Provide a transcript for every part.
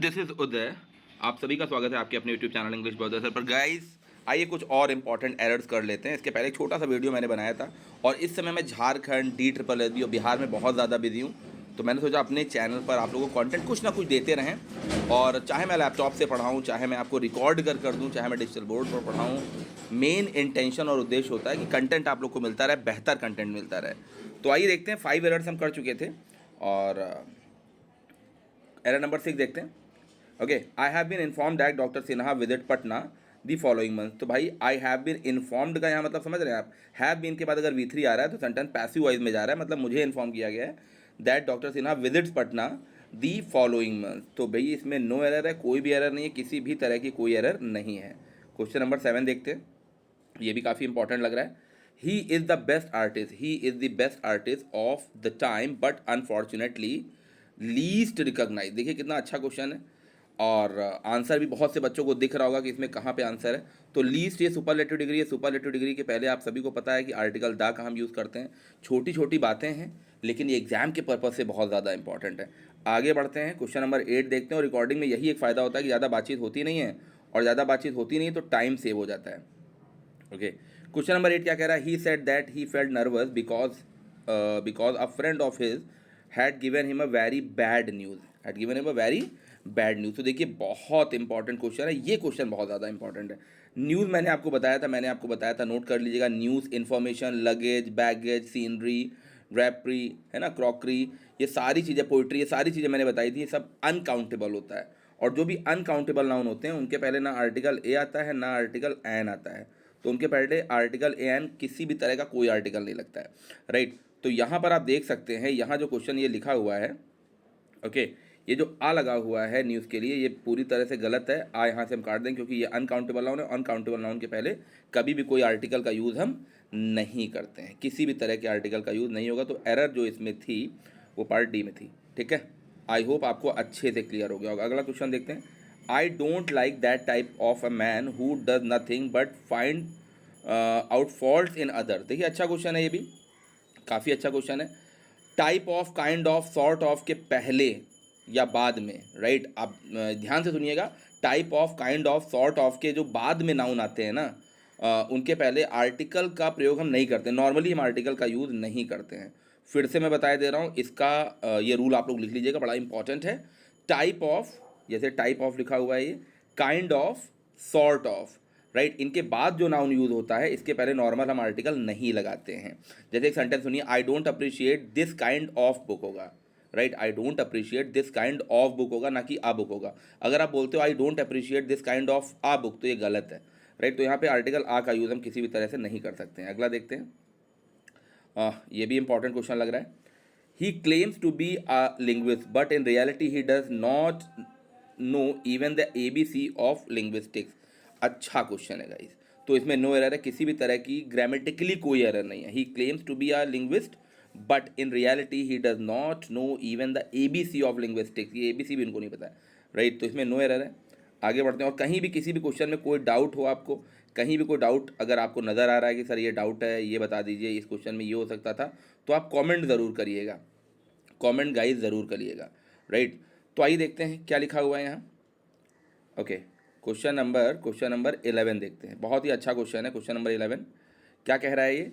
This is उदय। आप सभी का स्वागत है आपके अपने YouTube channel English brother sir पर। गाइस आइए कुछ और इंपॉर्टेंट एरर्स कर लेते हैं। इसके पहले एक छोटा सा वीडियो मैंने बनाया था और इस समय मैं झारखंड DSSS और बिहार में बहुत ज़्यादा बिजी हूँ, तो मैंने सोचा अपने चैनल पर आप लोगों को कंटेंट कुछ ना कुछ देते रहें। और चाहे मैं लैपटॉप से पढ़ाऊँ, चाहे मैं आपको रिकॉर्ड कर दूँ, चाहे मैं डिजिटल बोर्ड पर पढ़ाऊँ, मेन इंटेंशन और उद्देश्य होता है कि कंटेंट आप लोग को मिलता रहे, बेहतर कंटेंट मिलता रहे। तो आइए देखते हैं 5 एरर्स हम कर चुके थे और एरर नंबर 6 देखते हैं। Okay, I have been inform that doctor Sinha visit Patna the following month. तो भाई आई हैव बीन इन्फॉर्म्ड का यहाँ मतलब समझ रहे हैं आप, हैव बीन के बाद अगर V3 आ रहा है तो सेंटेंस पैसिव वॉइस में जा रहा है, मतलब मुझे इन्फॉर्म किया गया है that doctor Sinha visits Patna the following month. तो भाई इसमें नो एरर है, कोई भी एरर नहीं है, किसी भी तरह की कोई एरर नहीं है। क्वेश्चन नंबर 7 देखते हैं, ये भी काफ़ी इंपॉर्टेंट लग रहा है। He is the best artist, he is the best artist of the time but unfortunately least recognise. देखिए कितना अच्छा क्वेश्चन है और आंसर भी बहुत से बच्चों को दिख रहा होगा कि इसमें कहाँ पे आंसर है। तो लीस्ट ये सुपरलेटिव डिग्री है। सुपरलेटिव डिग्री के पहले आप सभी को पता है कि आर्टिकल द का हम यूज़ करते हैं। छोटी छोटी बातें हैं लेकिन ये एग्जाम के पर्पज़ से बहुत ज़्यादा इंपॉर्टेंट है। आगे बढ़ते हैं, क्वेश्चन नंबर 8 देखते हैं। और रिकॉर्डिंग में यही एक फ़ायदा होता है कि ज़्यादा बातचीत होती नहीं है, और ज़्यादा बातचीत होती नहीं है तो टाइम सेव हो जाता है। ओके, क्वेश्चन नंबर 8 क्या कह रहा है? He said that he felt nervous because a friend of his had given him a very bad news, had given him a very bad news. तो देखिए बहुत इंपॉर्टेंट क्वेश्चन है, ये क्वेश्चन बहुत ज़्यादा इंपॉर्टेंट है। न्यूज़ मैंने आपको बताया था, नोट कर लीजिएगा। News, information, luggage, baggage, scenery, drapery, है ना, क्रॉकरी, ये सारी चीज़ें, पोइट्री, ये सारी चीज़ें मैंने बताई थी। ये सब अनकाउंटेबल होता है, और जो भी अनकाउंटेबल नाउन होते हैं उनके पहले ना आर्टिकल ए आता है ना आर्टिकल एन आता है। तो उनके पहले आर्टिकल ए एन किसी भी तरह का कोई आर्टिकल नहीं लगता है, राइट। तो यहाँ पर आप देख सकते हैं, यहाँ जो क्वेश्चन ये लिखा हुआ है, ओके, ये जो आ लगा हुआ है न्यूज़ के लिए, ये पूरी तरह से गलत है। आ यहाँ से हम काट दें क्योंकि ये अनकाउंटेबल नाउन है। अनकाउंटेबल नाउन के पहले कभी भी कोई आर्टिकल का यूज़ हम नहीं करते हैं, किसी भी तरह के आर्टिकल का यूज़ नहीं होगा। तो एरर जो इसमें थी वो पार्ट डी में थी, ठीक है। आई होप आपको अच्छे से क्लियर हो गया होगा। अगला क्वेश्चन देखते हैं। I don't like that type of a man who does nothing but find out fault in other. देखिए अच्छा क्वेश्चन है, ये भी काफ़ी अच्छा क्वेश्चन है। Type of, kind of, sort of के पहले या बाद में, राइट। आप ध्यान से सुनिएगा, type of, kind of, sort of के जो बाद में नाउन आते हैं ना, उनके पहले आर्टिकल का प्रयोग हम नहीं करते। नॉर्मली हम आर्टिकल का यूज़ नहीं करते हैं। फिर से मैं बताया दे रहा हूँ इसका, ये रूल आप लोग लिख लीजिएगा, बड़ा इंपॉर्टेंट है। टाइप ऑफ, जैसे टाइप ऑफ लिखा हुआ है, ये kind of, sort of, right, इनके बाद जो नाउन यूज़ होता है इसके पहले नॉर्मल हम आर्टिकल नहीं लगाते हैं। जैसे एक सेंटेंस सुनिए, I don't appreciate this kind of book होगा, right. I don't appreciate this kind of book होगा, ना कि आ बुक होगा। अगर आप बोलते हो I don't appreciate this kind of a book, तो ये गलत है, राइट। तो यहाँ पे आर्टिकल आ का यूज़ हम किसी भी तरह से नहीं कर सकते हैं। अगला देखते हैं, ये भी इंपॉर्टेंट क्वेश्चन लग रहा है। He claims to be a linguist but in reality he does not know even the ABC of linguistics. अच्छा क्वेश्चन है गाइस। तो इसमें नो एरर है, किसी भी तरह की ग्रामेटिकली कोई एरर नहीं है। He claims to be a linguist but in reality he does not know even the ABC of linguistics. ये ABC भी उनको नहीं पता है, राइट। तो इसमें नो एरर है। आगे बढ़ते हैं। और कहीं भी किसी भी क्वेश्चन में कोई डाउट हो आपको, कहीं भी कोई डाउट अगर आपको नज़र आ रहा है कि सर ये डाउट है, ये बता दीजिए, इस क्वेश्चन में ये हो सकता था, तो आप कमेंट ज़रूर करिएगा, कमेंट गाइस ज़रूर करिएगा, राइट। तो आइए देखते हैं क्या लिखा हुआ है यहाँ। ओके, क्वेश्चन नंबर 11 देखते हैं। बहुत ही अच्छा क्वेश्चन है क्वेश्चन नंबर 11। क्या कह रहा है ये?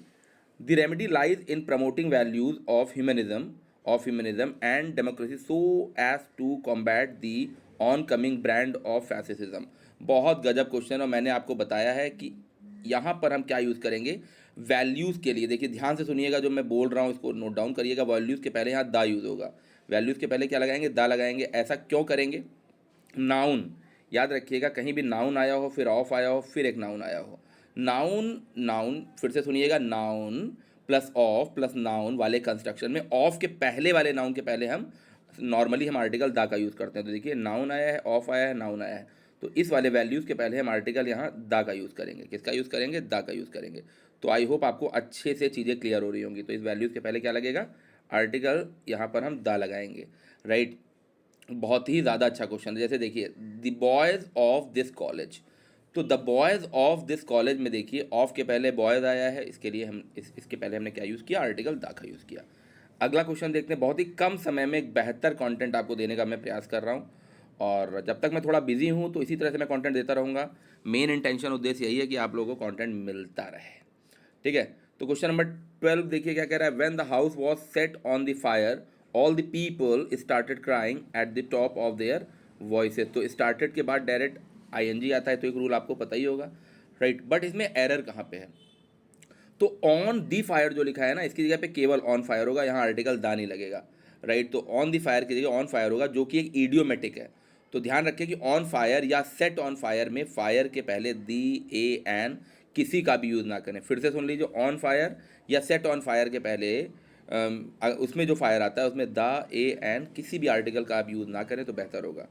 The remedy lies in promoting values of humanism and democracy so as to combat the oncoming brand of fascism. बहुत गजब क्वेश्चन है, और मैंने आपको बताया है कि यहाँ पर हम क्या यूज़ करेंगे वैल्यूज़ के लिए। देखिए ध्यान से सुनिएगा, जो मैं बोल रहा हूँ इसको नोट डाउन करिएगा। वैल्यूज़ के पहले यहाँ दा यूज़ होगा, वैल्यूज़ के पहले क्या लगाएंगे? दा लगाएंगे। ऐसा क्यों करेंगे? नाउन, याद रखिएगा, कहीं भी नाउन आया हो, फिर ऑफ आया हो, फिर एक नाउन आया हो। नाउन, नाउन, फिर से सुनिएगा, noun plus of plus noun वाले कंस्ट्रक्शन में ऑफ के पहले वाले नाउन के पहले हम नॉर्मली हम आर्टिकल दा का यूज़ करते हैं। तो देखिए नाउन आया है, ऑफ आया है, नाउन आया है, तो इस वाले वैल्यूज़ के पहले हम आर्टिकल यहाँ दा का यूज़ करेंगे। किसका यूज़ करेंगे? दा का यूज़ करेंगे। तो आई होप आपको अच्छे से चीज़ें क्लियर हो रही होंगी। तो इस वैल्यूज़ के पहले क्या लगेगा? आर्टिकल, यहाँ पर हम दा लगाएंगे, राइट। बहुत ही ज़्यादा अच्छा क्वेश्चन है। जैसे देखिए, the boys of this college, तो the boys of this college में देखिए ऑफ के पहले बॉयज़ आया है, इसके लिए हम इसके पहले हमने क्या यूज़ किया? आर्टिकल दा का यूज़ किया। अगला क्वेश्चन देखते हैं। बहुत ही कम समय में एक बेहतर कंटेंट आपको देने का मैं प्रयास कर रहा हूँ, और जब तक मैं थोड़ा बिजी हूँ तो इसी तरह से मैं कंटेंट देता रहूँगा। मेन इंटेंशन उद्देश्य यही है कि आप लोगों को कंटेंट मिलता रहे, ठीक है। तो क्वेश्चन नंबर 12 देखिए क्या कह रहा है। When the house was set on the fire all the people started crying at the top of their voices. तो स्टार्टेड के बाद डायरेक्ट आईएनजी आता है, तो एक रूल आपको पता ही होगा, राइट। बट इसमें एरर कहाँ पे है, तो ऑन दी फायर जो लिखा है ना, इसकी जगह पे केवल ऑन फायर होगा, यहाँ आर्टिकल दा नहीं लगेगा, राइट। तो ऑन दी फायर की जगह ऑन फायर होगा, जो कि एक इडियोमेटिक है। तो ध्यान रखें कि ऑन फायर या सेट ऑन फायर में फायर के पहले दी ए एन किसी का भी यूज़ ना करें। फिर से सुन लीजिए, ऑन फायर या सेट ऑन फायर के पहले उसमें जो फायर आता है उसमें द ए एन किसी भी आर्टिकल का आप यूज़ ना करें तो बेहतर होगा।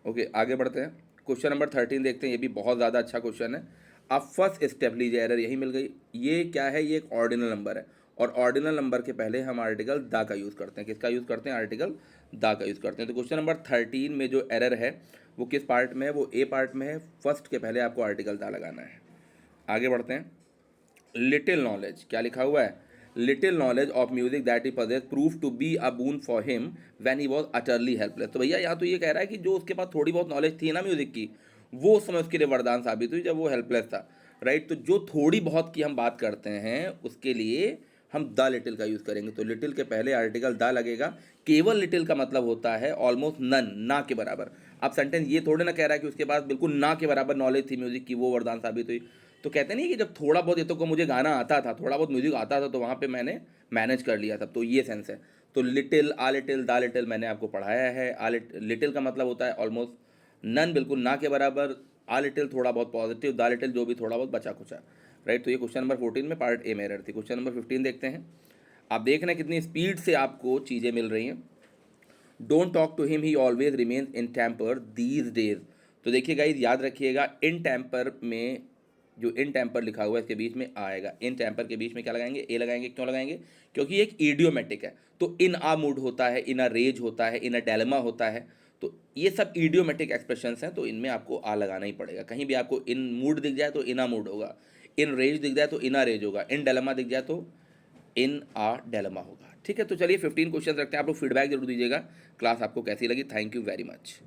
ओके, आगे बढ़ते हैं। क्वेश्चन नंबर 13 देखते हैं, ये भी बहुत ज़्यादा अच्छा क्वेश्चन है। अब फर्स्ट स्टेप लीजिए, एरर यही मिल गई। ये क्या है, ये एक ऑर्डिनल नंबर है, और ऑर्डिनल नंबर के पहले हम आर्टिकल दा का यूज़ करते हैं। किसका यूज़ करते हैं, आर्टिकल दा का यूज़ करते हैं। तो क्वेश्चन नंबर 13 में जो एरर है वो किस पार्ट में है, वो ए पार्ट में है। फर्स्ट के पहले आपको आर्टिकल दा लगाना है। आगे बढ़ते हैं। लिटिल नॉलेज, क्या लिखा हुआ है, little knowledge of music that he possess prove to be a boon for him when he was utterly helpless. तो भैया यहाँ तो ये कह रहा है कि जो उसके पास थोड़ी बहुत नॉलेज थी ना म्यूजिक की, वो उस समय उसके लिए वरदान साबित हुई जब वो हेल्पलेस था, राइट। तो जो थोड़ी बहुत की हम बात करते हैं उसके लिए हम द लिटिल का यूज़ करेंगे। तो लिटिल के पहले आर्टिकल द लगेगा। केवल लिटिल का मतलब होता है ऑलमोस्ट नन, ना के बराबर। अब सेंटेंस ये थोड़े ना कह रहा है कि उसके पास बिल्कुल ना के बराबर नॉलेज थी म्यूजिक की, वो वरदान साबित हुई। तो कहते नहीं कि जब थोड़ा बहुत, ये तो को मुझे गाना आता था, थोड़ा बहुत म्यूजिक आता था, तो वहाँ पे मैंने मैनेज कर लिया था, तो ये सेंस है। तो लिटिल, आ लिटिल, दा लिटिल मैंने आपको पढ़ाया है। लिटिल का मतलब होता है ऑलमोस्ट नन, बिल्कुल ना के बराबर। आ लिटिल थोड़ा बहुत पॉजिटिव, दा लिटिल जो भी थोड़ा बहुत बचा कुचा, राइट। तो ये क्वेश्चन नंबर 14 में पार्ट ए में एरर थी। क्वेश्चन नंबर 15 देखते हैं। आप देख रहे हैं कितनी स्पीड से आपको चीज़ें मिल रही हैं। Don't talk to him, he always remains in temper these days. तो देखिए गाइज, याद रखिएगा, इन टेम्पर में जो इन टेम्पर लिखा हुआ है इसके बीच में आएगा। इन टेम्पर के बीच में क्या लगाएंगे, ए लगाएंगे। क्यों लगाएंगे, क्योंकि एक इडियोमेटिक है। तो इन आ मूड होता है, इन अ रेज होता है, इन अ डेलमा होता है। तो ये सब इडियोमेटिक एक्सप्रेशंस हैं, तो इनमें आपको आ लगाना ही पड़ेगा। कहीं भी आपको इन मूड दिख जाए तो इन आ मूड होगा, इन रेज दिख जाए तो इन आ रेज होगा, इन डेलमा दिख जाए तो इन आ डेलमा होगा, ठीक है। तो चलिए 15 क्वेश्चन रखते हैं। आप लोग फीडबैक जरूर दीजिएगा, क्लास आपको कैसी लगी। Thank you very much.